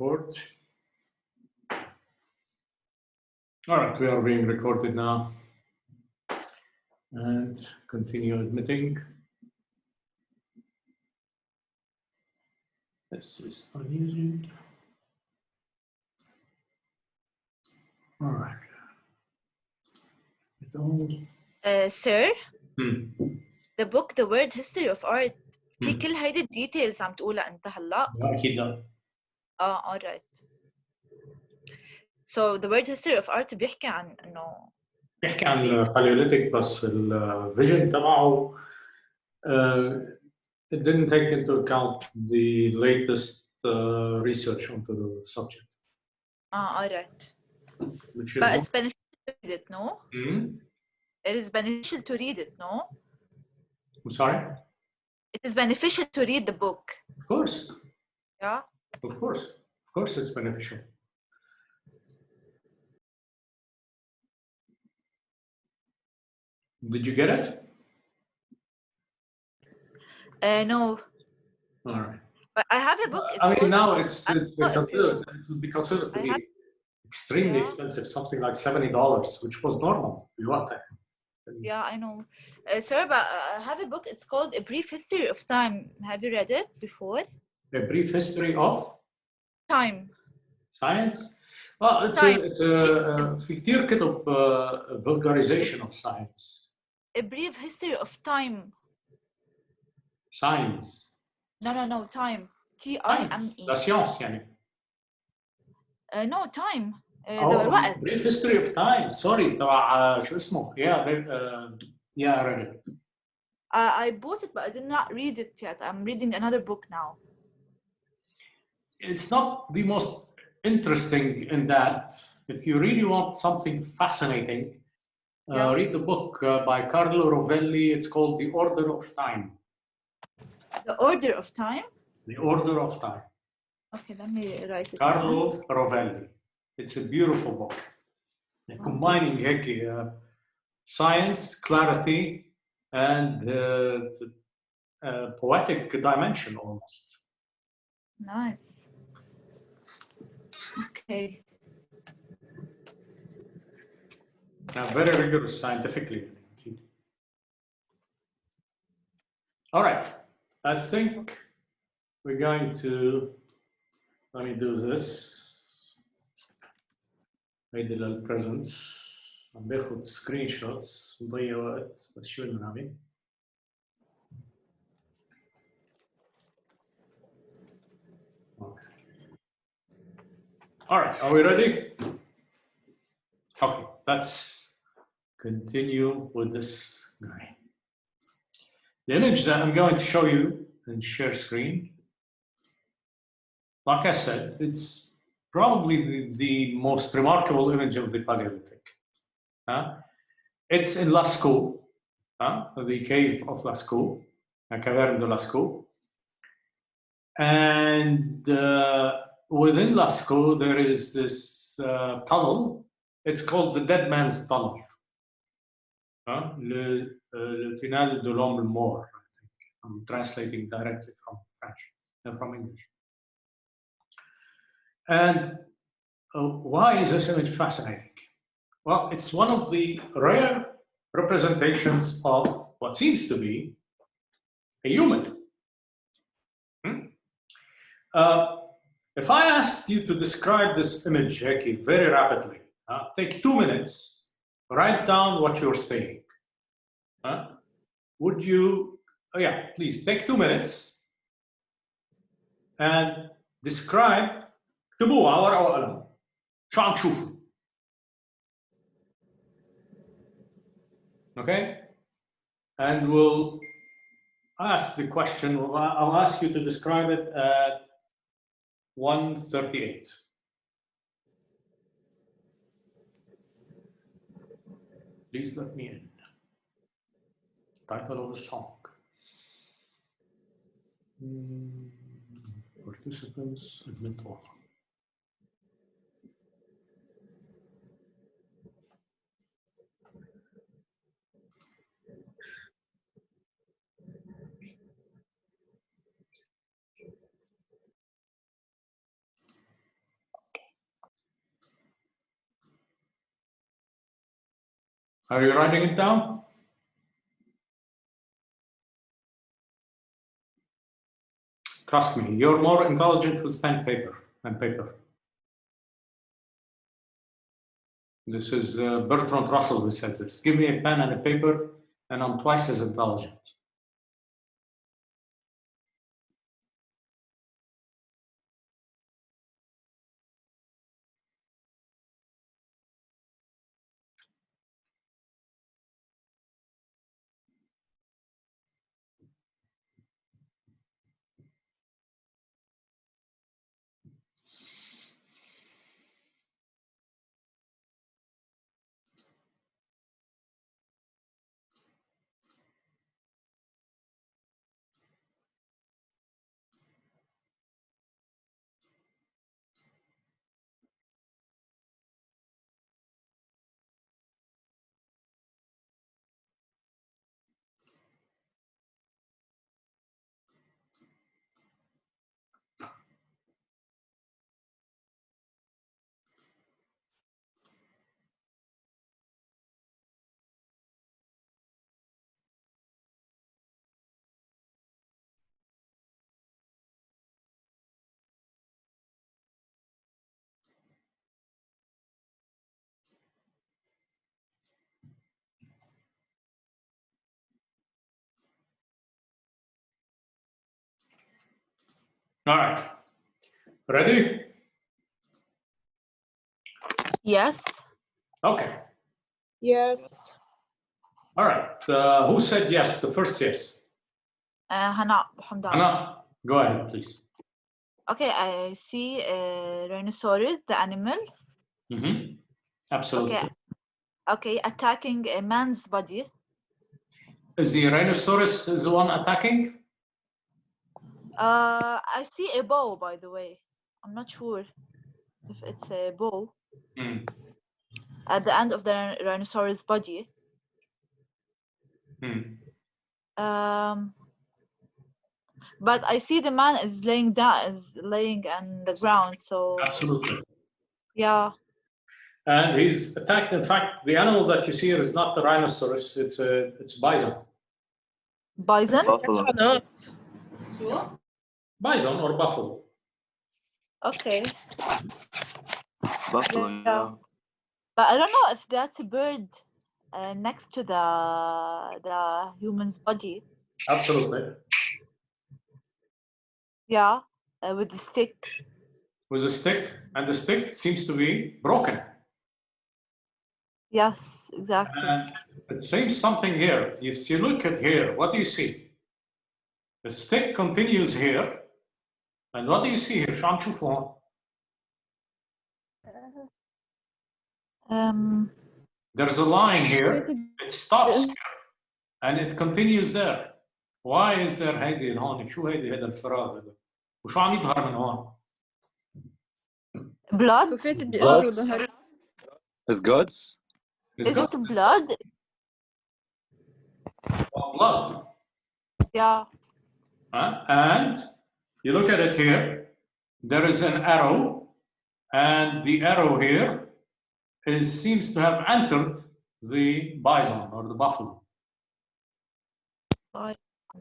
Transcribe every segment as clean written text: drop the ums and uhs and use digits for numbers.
record. All right, we are being recorded now. And continue admitting. This is unused. All right. Sir, the book The World History of Art في كل هيدي الديتيلز عم تقولها انت هلا؟ لا اكيد لا. alright. So the World History of Art بيحكي عن انه بيحكي عن Paleolithic بس الفيجن تبعه it didn't take into account the latest research onto the subject. alright. Which is But it's beneficial to read it, no? It is beneficial to read it, no? I'm sorry? It is beneficial to read the book. Of course. Yeah? Of course. Of course it's beneficial. Did you get it? No. All right. But I have a book. I mean, now it's been considered, it would be considered to be extremely expensive, something like $70, which was normal. Yeah, I know. Sir, but I have a book. It's called A Brief History of Time. Have you read it before? A Brief History of Time. Science? Well, it's a في كتير كتب vulgarization of science. A Brief History of Time. Science. No, time. T-I-M-E. La science يعني. No, time. الوقت. Brief History of Time. Sorry تبع شو اسمه؟ Yeah, I read it. I bought it, but I did not read it yet. I'm reading another book now. It's not the most interesting in that. If you really want something fascinating, read the book by Carlo Rovelli. It's called The Order of Time. The Order of Time? The Order of Time. Okay, let me write it Carlo down. Rovelli. It's a beautiful book. Combining science, clarity, and poetic dimension almost. Nice. Okay. Very rigorous scientifically. All right. I think we're going to, let me do this. Made the presence. I'm باخد screen shots. نضيع وقت بس شو نعمل؟ Okay. All right. Are we ready? Okay. Let's continue with this guy. The image that I'm going to show you and share screen, like I said, it's probably the most remarkable image of the Paleolithic. It's in Lascaux, the cave of Lascaux, Caverne de Lascaux. And within Lascaux, there is this tunnel. It's called the Dead Man's Tunnel. Le Tunnel de l'Homme Mort, I think. I'm translating directly from French and from English. And why is this image fascinating? Well, it's one of the rare representations of what seems to be a human. If I asked you to describe this image, Jackie, very rapidly, take 2 minutes, write down what you're saying. Would you, please take 2 minutes and describe, اكتبوها على ورقة وقلم. شو عم تشوفوا؟ Okay? And we'll ask the question, I'll ask you to describe it at 1:38. Please let me in. Title of the song. Participants admit all. Are you writing it down? Trust me, you're more intelligent with pen and paper. This is Bertrand Russell who says this. Give me a pen and a paper, and I'm twice as intelligent. All right. Ready? Yes. Okay. Yes. All right. Who said yes? The first yes. Hana, Hamdan. Anna, go ahead, please. Okay, I see a rhinoceros, the animal. Mm-hmm. Absolutely. Okay, attacking a man's body. Is the rhinoceros the one attacking? I see a bow, by the way. I'm not sure if it's a bow at the end of the rhinoceros body. But I see the man is laying on the ground. So Absolutely. yeah. And he's attacked. In fact, the animal that you see here is not the rhinoceros. It's bison. Bison? Buffalo. Yeah. Bison or buffalo. Okay. Buffalo, yeah. But I don't know if that's a bird next to the human's body. Absolutely. Yeah, with the stick. With a stick, and the stick seems to be broken. Yes, exactly. And it seems something here. If you look at here, what do you see? The stick continues here. And what do you see here? شو عم تشوفوا هون؟ There's a line here. It stops here. And it continues there. Why is there هيدي هون؟ شو هيدي هذا الفراغ هذا؟ وشو عم يظهر من هون؟ Blood? As gods? Is it blood? Well, blood. Yeah. And you look at it here, there is an arrow, and the arrow here seems to have entered the bison or the buffalo.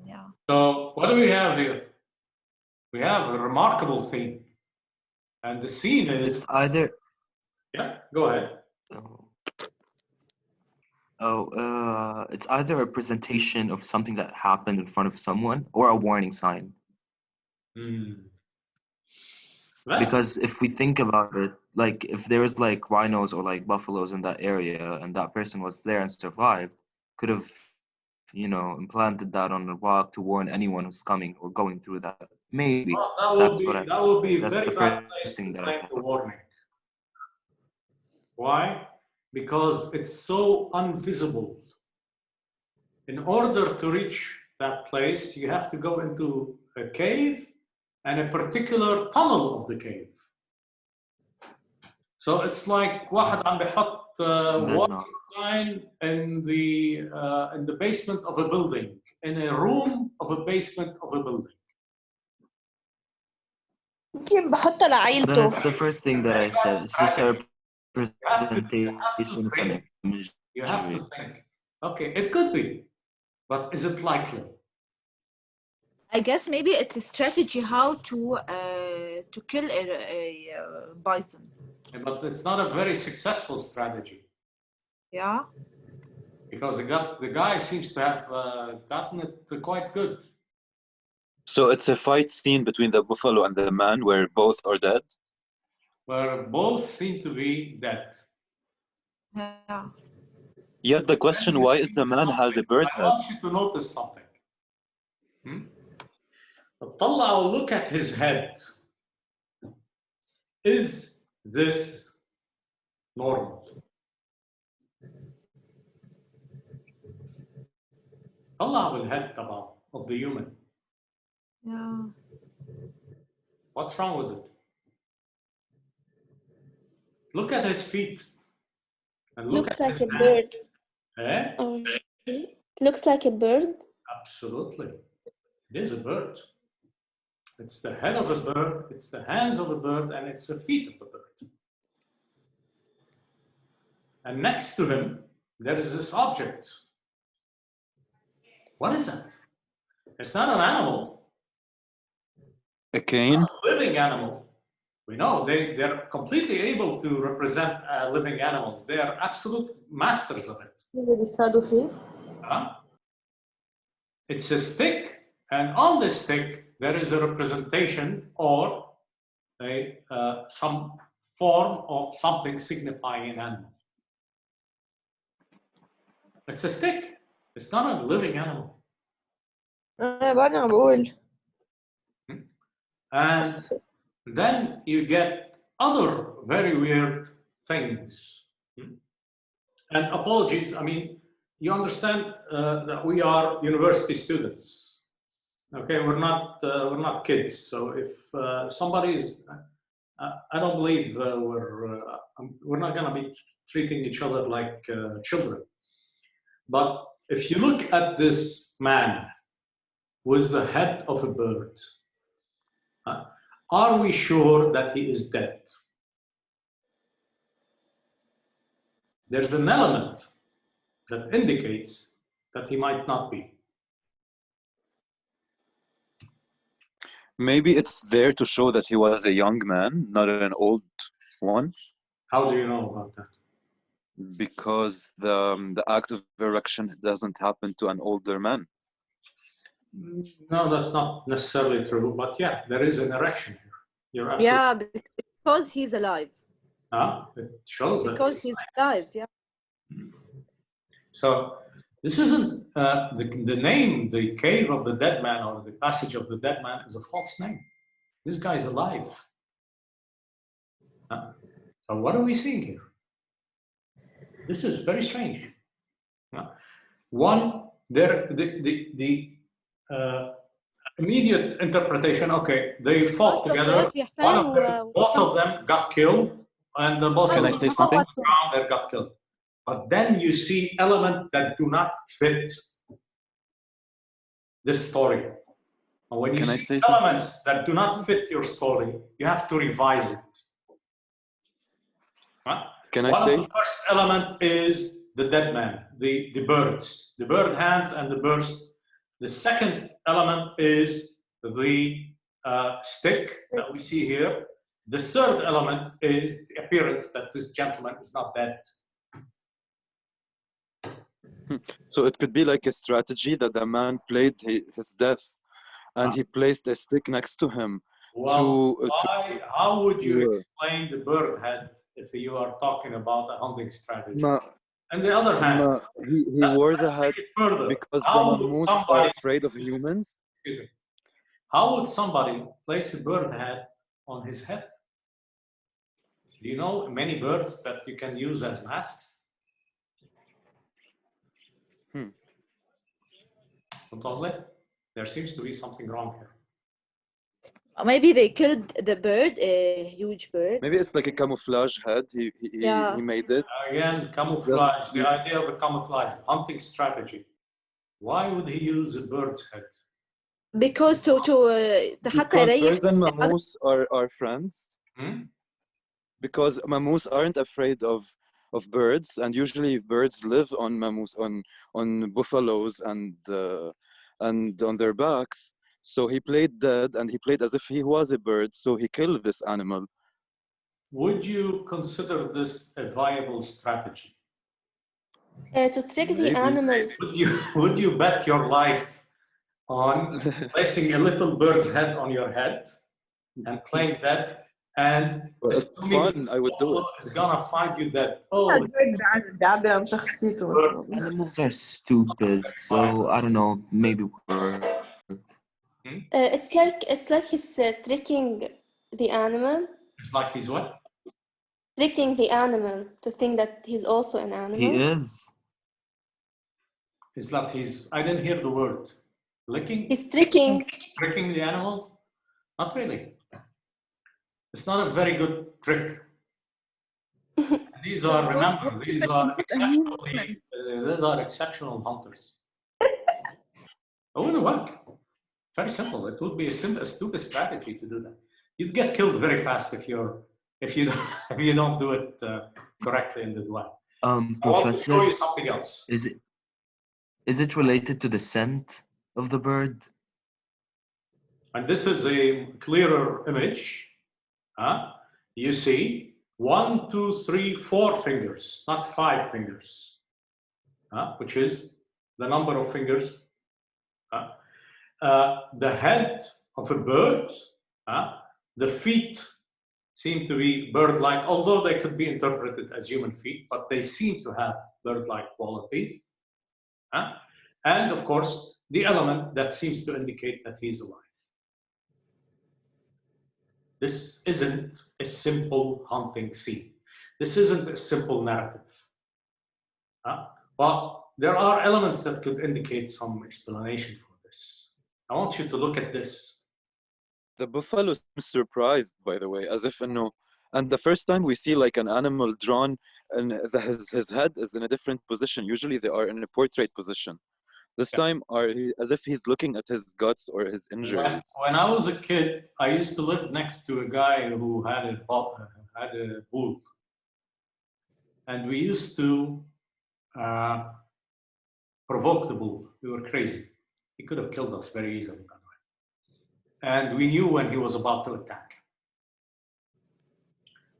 Yeah. So what do we have here? We have a remarkable theme. And the scene is... It's either... Yeah, go ahead. It's either a presentation of something that happened in front of someone or a warning sign. Because if we think about it, like if there was like rhinos or like buffaloes in that area and that person was there and survived, could have, you know, implanted that on the rock to warn anyone who's coming or going through that. Maybe. Well, that would be that's very the bad first place thing to that claim the warning. Why? Because it's so invisible. In order to reach that place, you have to go into a cave and a particular tunnel of the cave. So it's like واحد عم بيحط warning sign in the basement of a building, in a room of a basement of a building. بحطها لعائلته. That's the first thing that I said. It's just a representation of an image You have to think, okay, it could be, but is it likely? I guess maybe it's a strategy how to kill a bison. But it's not a very successful strategy. Yeah. Because the guy seems to have gotten it quite good. So it's a fight scene between the buffalo and the man where both are dead? Where both seem to be dead. Yeah. Yet the question, why is the man has a bird I head? want you to notice something. طلع, look at his head. Is this normal? طلع بالhead تبعه of the human. Yeah. What's wrong with it? Look at his feet. And look Looks at like his a bird. Eh? Oh, looks like a bird. Absolutely. It is a bird. It's the head of a bird, it's the hands of a bird, and it's the feet of a bird. And next to him, there is this object. What is that? It's not an animal. A cane? Not a living animal. We know they're completely able to represent living animals. They are absolute masters of it. Huh? It's a stick, and on the stick, there is a representation or some form of something signifying an animal. It's a stick. It's not a living animal. أنا بقول. And then you get other very weird things. And apologies, I mean, you understand that we are university students. Okay, we're not kids. So if somebody is, I don't believe we're not going to be treating each other like children. But if you look at this man with the head of a bird, are we sure that he is dead? There's an element that indicates that he might not be. Maybe it's there to show that he was a young man, not an old one. How do you know about that? Because the act of erection doesn't happen to an older man. No, that's not necessarily true, but yeah, there is an erection here. You're absolutely. Yeah, because he's alive. It shows that. Because he's alive, yeah. So this isn't the name, the cave of the dead man or the passage of the dead man is a false name. This guy's alive. So what are we seeing here? This is very strange. One, the immediate interpretation, okay, they fought together. Both of them got killed, and both Can of I them say something? got killed. But then you see elements that do not fit this story. And when you see elements that do not fit your story, you have to revise it. Can I say? The first element is the dead man, the birds, the bird hands and the birds. The second element is the stick that we see here. The third element is the appearance that this gentleman is not dead. So it could be like a strategy that the man played his death, and he placed a stick next to him. Well, how would you explain the bird head if you are talking about a hunting strategy? On the other hand, he wore the head because the mammoths are afraid of humans. Excuse me. How would somebody place a bird head on his head? Do you know many birds that you can use as masks? There seems to be something wrong here. Maybe they killed the bird, a huge bird. Maybe it's like a camouflage head. He made it. Again, camouflage, the idea of a camouflage, hunting strategy. Why would he use a bird's head? Because birds and mammoths are friends. Because mammoths aren't afraid of of birds, and usually birds live on mammoths, on buffaloes, and on their backs. So he played dead, and he played as if he was a bird. So he killed this animal. Would you consider this a viable strategy? To trick the Maybe. animal. Would you bet your life on placing a little bird's head on your head and playing that, and Well, it's assuming fun. I would do it. is gonna find you that, oh, بيعبر عن شخصيته مثلا. Animals are stupid, so I don't know. Maybe we're It's like he's tricking the animal. it's like he's what? Tricking the animal to think that he's also an animal. he is. It's like he's, I didn't hear the word. Licking? He's tricking. Tricking the animal? Not really. It's not a very good trick. These are, remember, these are exceptional hunters. It wouldn't work. Very simple. It would be a stupid strategy to do that. You'd get killed very fast if you don't do it correctly in the way. I want to Professor, show you something else. is it related to the scent of the bird? And this is a clearer image. You see 1, 2, 3, 4 fingers, not 5 fingers, which is the number of fingers. The head of a bird, the feet seem to be bird-like, although they could be interpreted as human feet, but they seem to have bird-like qualities. And of course, the element that seems to indicate that he's alive. This isn't a simple hunting scene. This isn't a simple narrative. But there are elements that could indicate some explanation for this. I want you to look at this. The buffalo seems surprised, by the way, as if no. And the first time we see like an animal drawn, and his head is in a different position. Usually they are in a portrait position. This time, as if he's looking at his guts or his injuries. When I was a kid, I used to live next to a guy who had a bull, and we used to provoke the bull. We were crazy. He could have killed us very easily, by the way. And we knew when he was about to attack.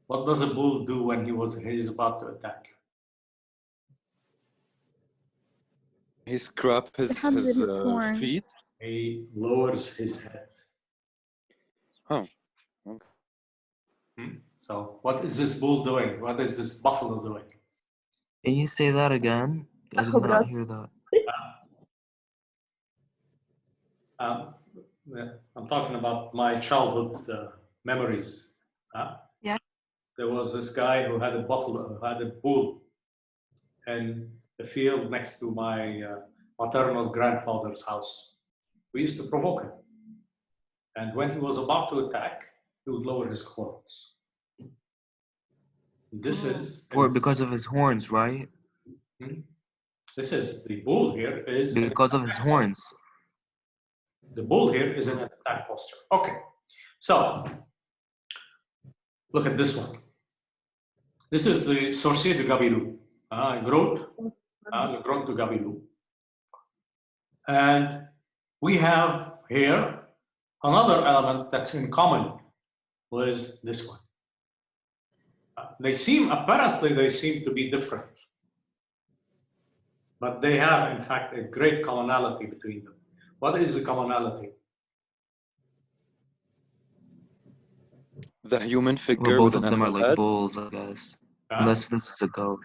What does a bull do when he's about to attack? He scraps his feet. He lowers his head. Oh, okay. So what is this bull doing? What is this buffalo doing? Can you say that again? I did not hear that. I'm talking about my childhood memories. Yeah. There was this guy who had a bull in the field next to my maternal grandfather's house. We used to provoke him. And when he was about to attack, he would lower his horns. This is... Because of his horns, right? This is, the bull here is... Because of his horns. The bull here is in an attack posture. Okay, so look at this one. This is the sorcier de Gabilou, le grotte de Gabilou. And we have here another element that's in common with this one. Apparently they seem to be different, but they have in fact a great commonality between them. What is the commonality? The human figure Well, with both an of them are animal like head. bulls, I guess. Unless this is a goat.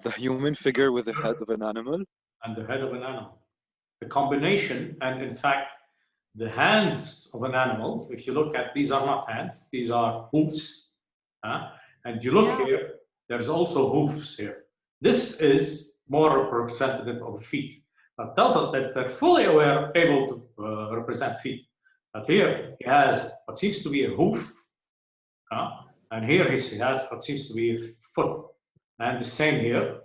The human figure with the head of an animal. And the head of an animal. The combination, and in fact, the hands of an animal, if you look at, these are not hands, these are hoofs. And you look here, there's also hoofs here. This is more representative of feet. That tells us that they're fully able to represent feet. But here he has what seems to be a hoof, and here he has what seems to be a foot, and the same here,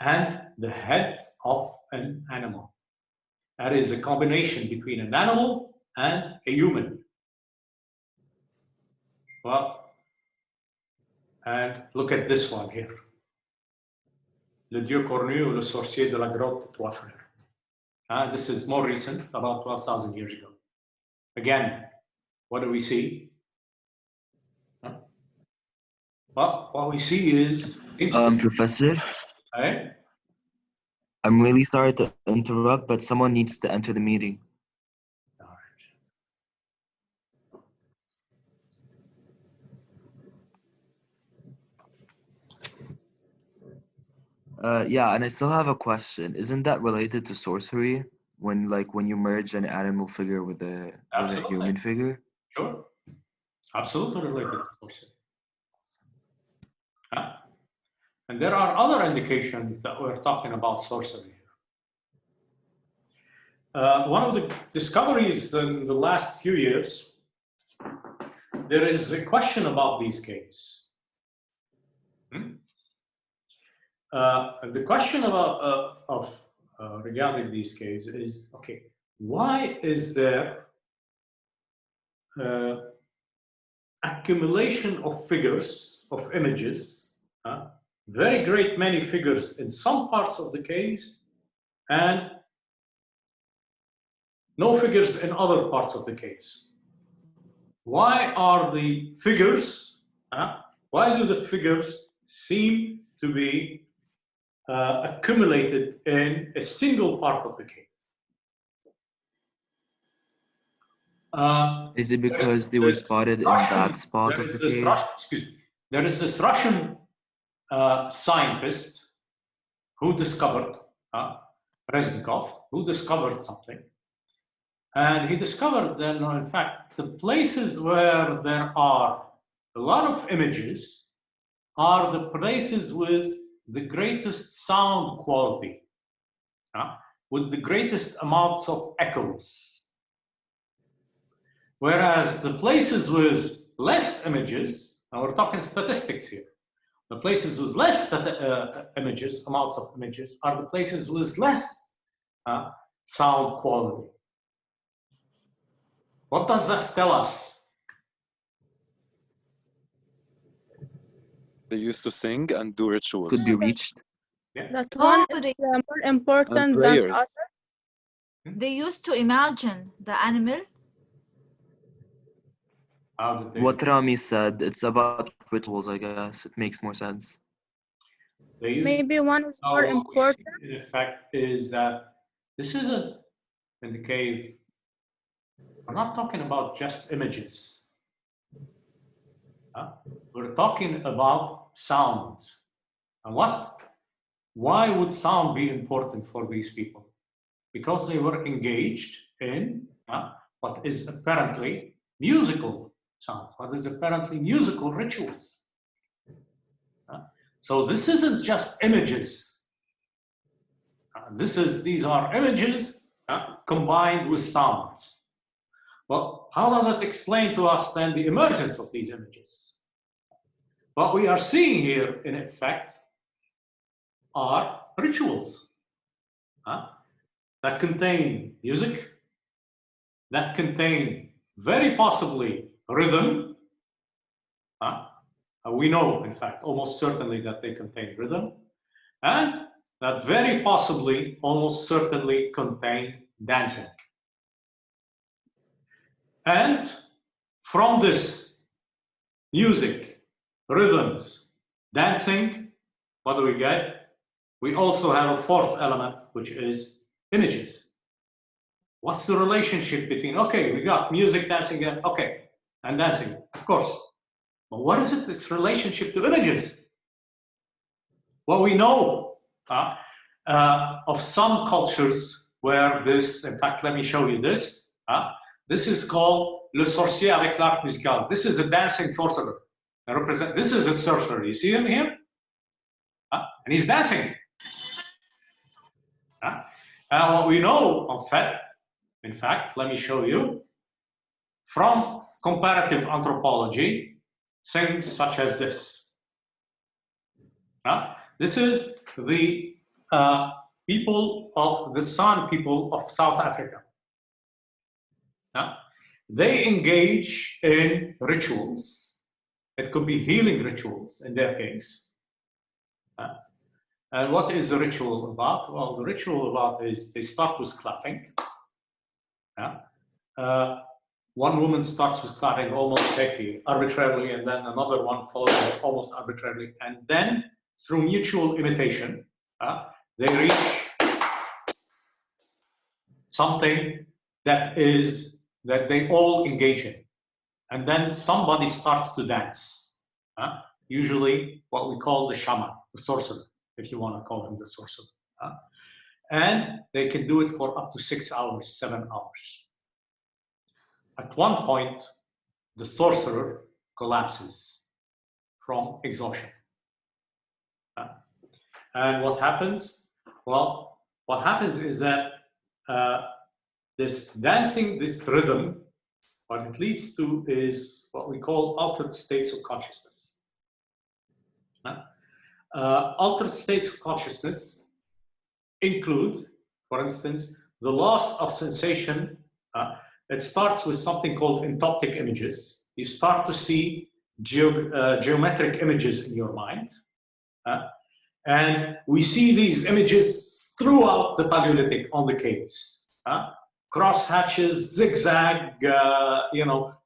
and the head of an animal. That is a combination between an animal and a human. Well, And look at this one here. Le Dieu cornu ou le sorcier de la grotte de Trois Frères. This is more recent, about 12,000 years ago. Again, what do we see? Well, what we see is... Professor, Right? I'm really sorry to interrupt, but someone needs to enter the meeting. Yeah, and I still have a question. Isn't that related to sorcery? When you merge an animal figure with a human figure? Sure. Absolutely related to sorcery. And there are other indications that we're talking about sorcery. One of the discoveries in the last few years, there is a question about these caves. The question regarding these caves is, okay, why is there accumulation of figures, of images, very great many figures in some parts of the caves, and no figures in other parts of the caves? Why are the figures, why do the figures seem to be accumulated in a single part of the cave? Is it because they were spotted in that spot of the cave? There is this Russian scientist who discovered, Reznikov, who discovered something. And he discovered that, in fact, the places where there are a lot of images are the places with the greatest sound quality, with the greatest amounts of echoes. Whereas the places with less images, and we're talking statistics here, the places with less images, amounts of images, are the places with less sound quality. What does that tell us? They used to sing and do rituals. Could be reached. Yeah. That one is more important than the other. They used to imagine the animal. What Rami said, it's about rituals, I guess. It makes more sense. Maybe one is more important. In fact, is that this isn't in the cave. We're not talking about just images. We're talking about sounds. And why would sound be important for these people? Because they were engaged in what is apparently musical sounds, what is apparently musical rituals. So this isn't just images. These are images combined with sounds. Well, how does it explain to us then the emergence of these images? What we are seeing here, in effect, are rituals that contain music, that contain very possibly rhythm. We know, in fact, almost certainly that they contain rhythm, and that very possibly, almost certainly contain dancing. And from this music, rhythms, dancing, what do we get? We also have a fourth element, which is images. What's the relationship between, okay, we got music, dancing, okay, and dancing, of course. But what is its relationship to images? What we know of some cultures where this, in fact, let me show you this. This is called le sorcier avec l'art musical. This is a dancing sorcerer. This is a sorcerer. You see him here? And he's dancing. And what we know, in fact, let me show you, from comparative anthropology, things such as this. This is the people of the San people of South Africa. They engage in rituals It could be healing rituals in their case. And what is the ritual about? Well, the ritual about is they start with clapping. One woman starts with clapping almost arbitrarily, and then another one follows almost arbitrarily. And then through mutual imitation, they reach something that they all engage in. And then somebody starts to dance. Usually what we call the shaman, the sorcerer, if you want to call him the sorcerer. And they can do it for up to 6 hours, 7 hours. At one point, the sorcerer collapses from exhaustion. And what happens? Well, what happens is that this dancing, this rhythm, what it leads to is what we call altered states of consciousness. Altered states of consciousness include, for instance, the loss of sensation. It starts with something called entoptic images. You start to see geometric images in your mind. And we see these images throughout the Paleolithic on the caves. Cross hatches, zigzag,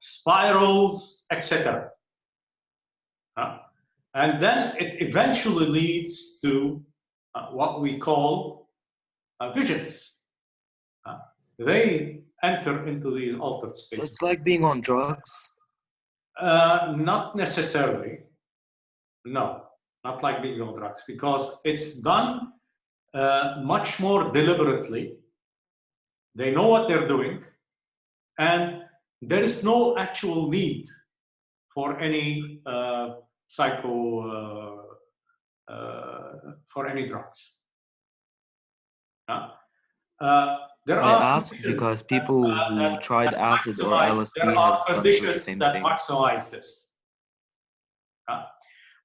spirals, etc. And then it eventually leads to what we call visions. They enter into the altered states. It's like being on drugs. Not necessarily. No, not like being on drugs, because it's done much more deliberately. They know what they're doing, and there is no actual need for any for any drugs. There I are ask because people who tried acid or LSD there are has done the conditions same that thing. maximize this.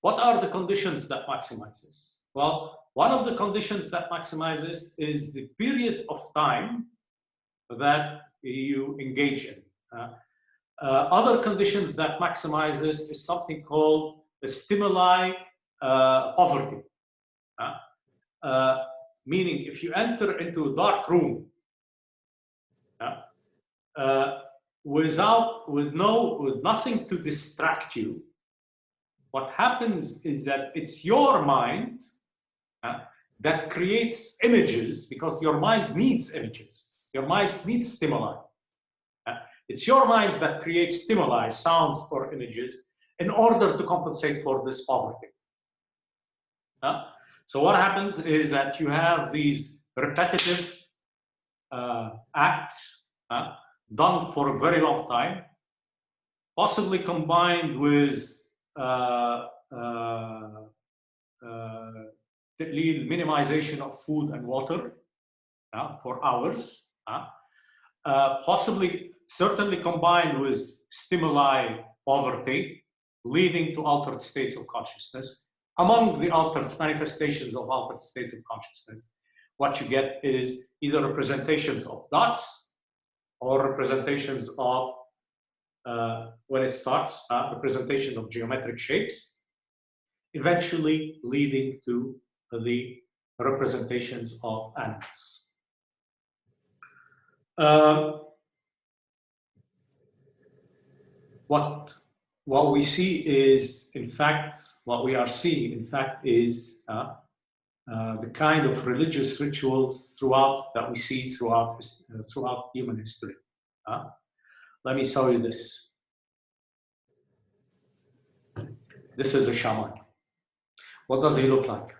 What are the conditions that maximize this? Well, one of the conditions that maximizes is the period of time that you engage in. Other conditions that maximizes is something called the stimuli poverty. Meaning, if you enter into a dark room with nothing to distract you, what happens is that it's your mind that creates images, because your mind needs images. Your mind needs stimuli. It's your mind that creates stimuli, sounds or images, in order to compensate for this poverty. So what happens is that you have these repetitive acts done for a very long time, possibly combined with minimization of food and water for hours, certainly combined with stimuli poverty, leading to altered states of consciousness. Among the altered manifestations of altered states of consciousness, what you get is either representations of dots or representations of, when it starts, representation of geometric shapes, eventually leading to the representations of animals. What we see is, in fact, what we are seeing, in fact, is the kind of religious rituals that we see throughout human history. Let me show you this. This is a shaman. What does he look like?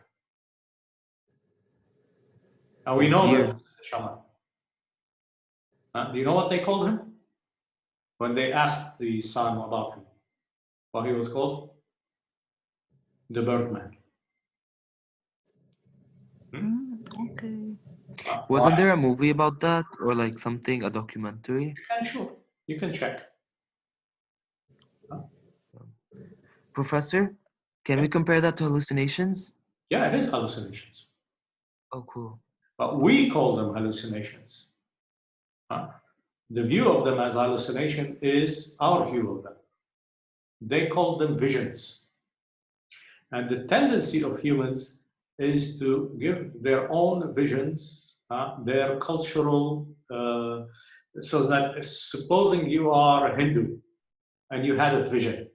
And we know that this is a shaman. Do you know what they called him? When they asked the son about him, what he was called? The Birdman. Okay. Wasn't there a movie about that, or like something, a documentary? Sure. You can check. Professor, can we compare that to hallucinations? Yeah, it is hallucinations. Oh, cool. But we call them hallucinations. The view of them as hallucination is our view of them. they call them visions. And the tendency of humans is to give their own visions, their cultural, so that supposing you are a Hindu and you had a vision,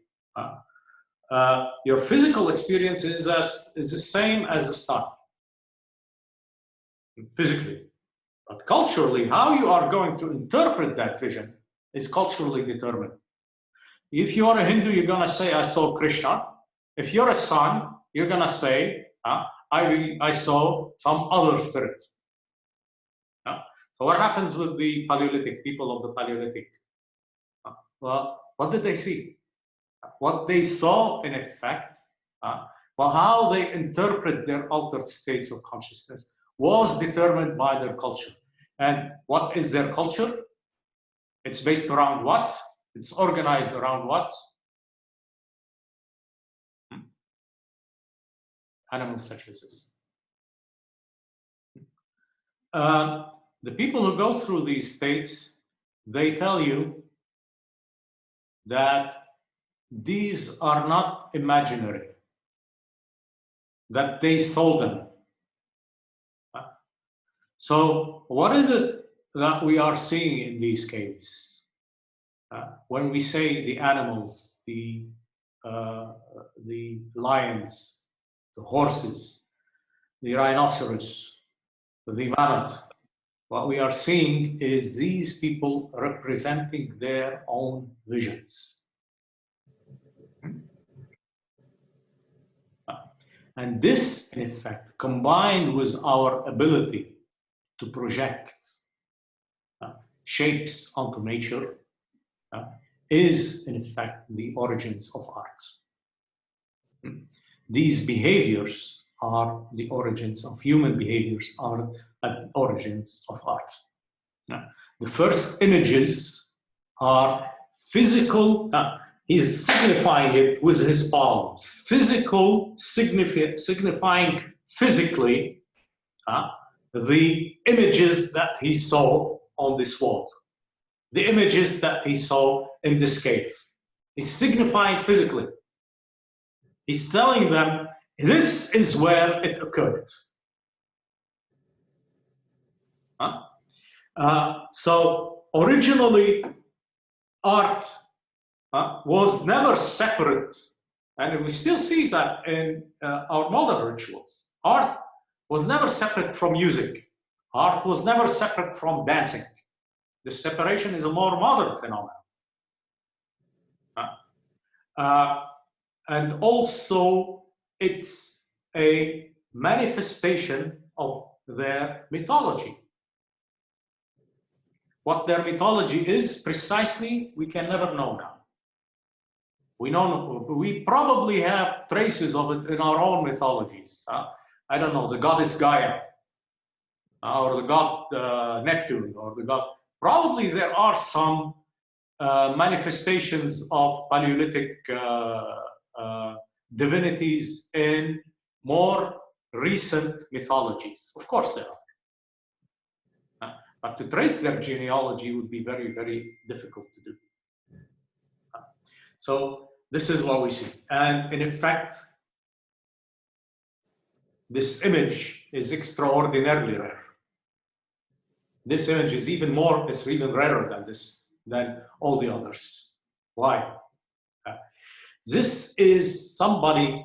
your physical experience is the same as the sun, physically. But culturally, how you are going to interpret that vision is culturally determined. If you are a Hindu, you're going to say, I saw Krishna. If you're a sun, you're going to say, I saw some other spirit. So what happens with the Paleolithic, people of the Paleolithic? Well, what did they see? What they saw, in effect, well, how they interpret their altered states of consciousness was determined by their culture. And what is their culture? It's based around what? It's organized around what? Animals such as this. The people who go through these states, they tell you that these are not imaginary, that they saw them. So what is it that we are seeing in these caves? When we say the animals, the lions, the horses, the rhinoceros, the mammoth, what we are seeing is these people representing their own visions. And this, in effect, combined with our ability to project shapes onto nature, is, in effect, the origins of art. These behaviors are the origins of human behaviors, are the origins of art. The first images are physical. He's signifying it with his palms. Physical, signifying physically the images that he saw on this wall, the images that he saw in this cave. He's signifying physically. He's telling them, this is where it occurred. So originally, art was never separate, and we still see that in our modern rituals. Art was never separate from music. Art was never separate from dancing. The separation is a more modern phenomenon. And also, it's a manifestation of their mythology. What their mythology is precisely, we can never know now. We probably have traces of it in our own mythologies. I don't know, the goddess Gaia, or the god Neptune, or the god. Probably there are some manifestations of Paleolithic divinities in more recent mythologies. Of course there are. But to trace their genealogy would be very, very difficult to do. So this is what we see. And in effect, this image is extraordinarily rare. This image is even rarer than this, than all the others. Why? This is somebody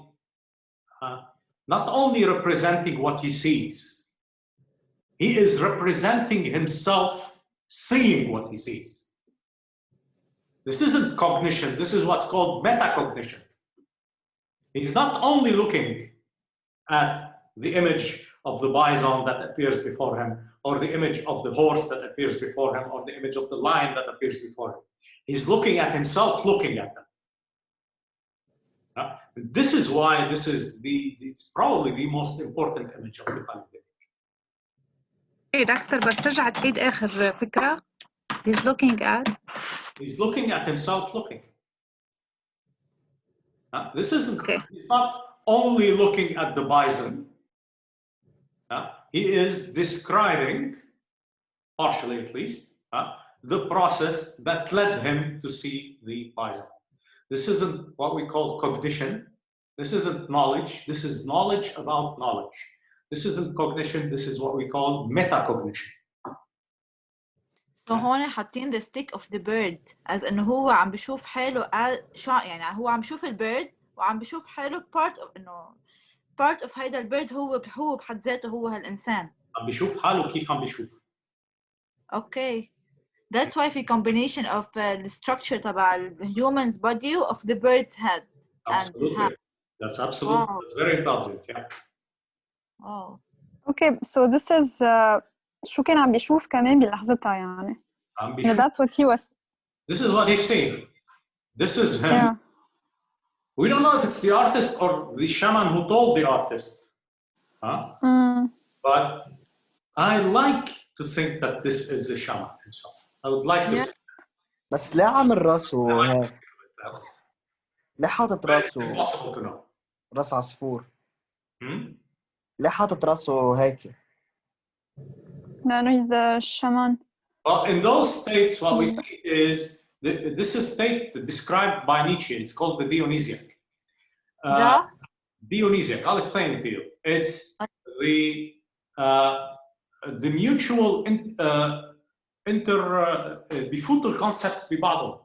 not only representing what he sees, he is representing himself seeing what he sees. This isn't cognition, this is what's called metacognition. He's not only looking at the image of the bison that appears before him, or the image of the horse that appears before him, or the image of the lion that appears before him. He's looking at himself looking at them. This is why this is probably the most important image of the Paleolithic. Hey, Doctor, بس ترجع تعيد آخر فكرة. He's looking at himself looking. This isn't, okay. He's not only looking at the bison. He is describing, partially at least, the process that led him to see the bison. This isn't what we call cognition. This isn't knowledge. This is knowledge about knowledge. This isn't cognition. This is what we call metacognition. So هون حاطين the stick of the bird as إنه هو عم بشوف حاله يعني هو عم بشوف البيرد وعم بشوف حاله part of إنه part of هيدا البيرد هو بحد ذاته هو هالإنسان. عم بشوف حاله كيف عم بشوف. Okay. That's why في combination of the structure تبع human's body of the bird's head. Absolutely. That's absolutely. Wow. That's very intelligent. Yeah. Oh. Okay, so this is شو كان عم بيشوف كمان بلحظتها يعني. عم بيشوف. That's what he was. This is what he's saying. This is him. Yeah. We don't know if it's the artist or the shaman who told the artist. Huh? But I like to think that this is the shaman himself. I would like to say. بس ليه عامل راسه هيك؟ ليه حاطط راسه Impossible to know. راس عصفور؟ ليه حاطط راسه هيك؟ لأنه he's the shaman. Well, in those states, what we see is this is state described by Nietzsche. It's called the Dionysiac. Dionysiac. I'll explain it to you. It's the mutual بيفوتوا الconcepts ببعضهم.